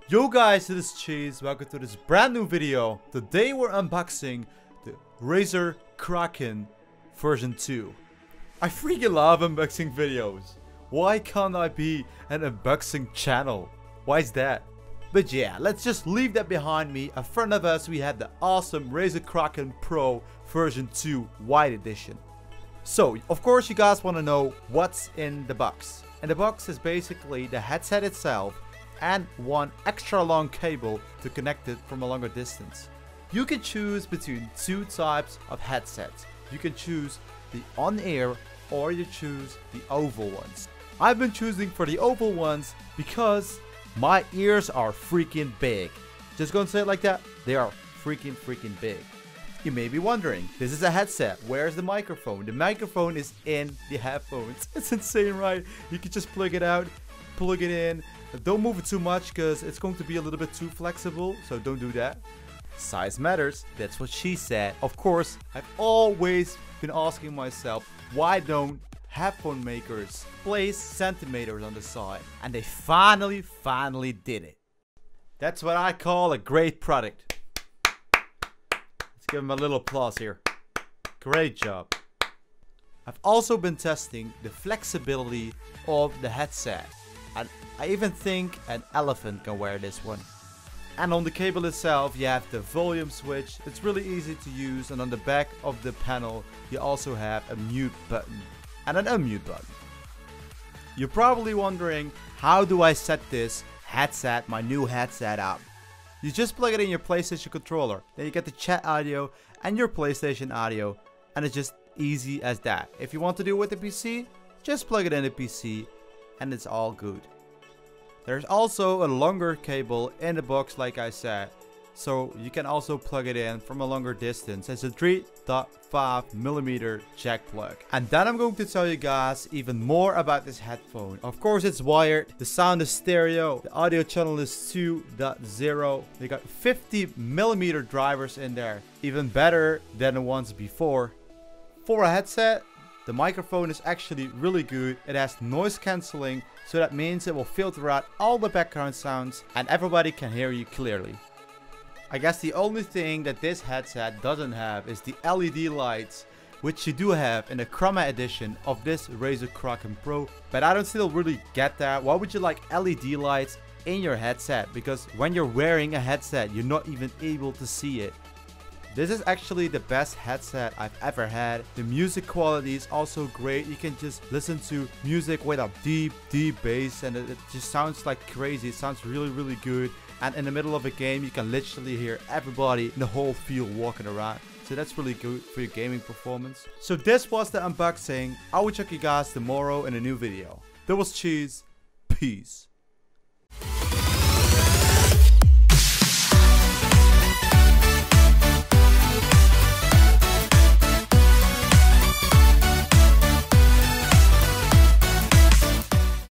Yo guys, this is Cheezh. Welcome to this brand new video. Today we're unboxing the Razer Kraken version 2. I freaking love unboxing videos. Why can't I be an unboxing channel? Why is that? But yeah, let's just leave that behind me. In front of us we have the awesome Razer Kraken Pro version 2 White Edition. So, of course you guys want to know what's in the box. And the box is basically the headset itself and one extra long cable to connect it from a longer distance. You can choose between two types of headsets. You can choose the on-ear or you choose the oval ones. I've been choosing for the oval ones because my ears are freaking big. Just gonna say it like that, they are freaking big. You may be wondering, this is a headset, where's the microphone? The microphone is in the headphones. It's insane, right? You can just plug it out, plug it in. Don't move it too much because it's going to be a little bit too flexible, so don't do that. Size matters, that's what she said. Of course, I've always been asking myself, why don't headphone makers place centimeters on the side? And they finally did it. That's what I call a great product. Let's give them a little applause here. Great job. I've also been testing the flexibility of the headset. And I even think an elephant can wear this one. And on the cable itself you have the volume switch. It's really easy to use, and on the back of the panel you also have a mute button and an unmute button. You're probably wondering, how do I set this headset, my new headset up? You just plug it in your PlayStation controller, then you get the chat audio and your PlayStation audio, and it's just easy as that. If you want to do it with the PC, just plug it in the PC and it's all good. There's also a longer cable in the box, like I said, so you can also plug it in from a longer distance. It's a 3.5mm jack plug. And then I'm going to tell you guys even more about this headphone. Of course it's wired, the sound is stereo, the audio channel is 2.0. They got 50mm drivers in there, even better than the ones before. For a headset, the microphone is actually really good. It has noise cancelling, so that means it will filter out all the background sounds and everybody can hear you clearly. I guess the only thing that this headset doesn't have is the LED lights, which you do have in the Chroma edition of this Razer Kraken Pro. But I don't still really get that. Why would you like LED lights in your headset? Because when you're wearing a headset, you're not even able to see it. This is actually the best headset I've ever had. The music quality is also great. You can just listen to music with a deep bass and it just sounds like crazy. It sounds really good. And in the middle of a game, you can literally hear everybody in the whole field walking around. So that's really good for your gaming performance. So this was the unboxing. I will check you guys tomorrow in a new video. That was Cheezh. Peace.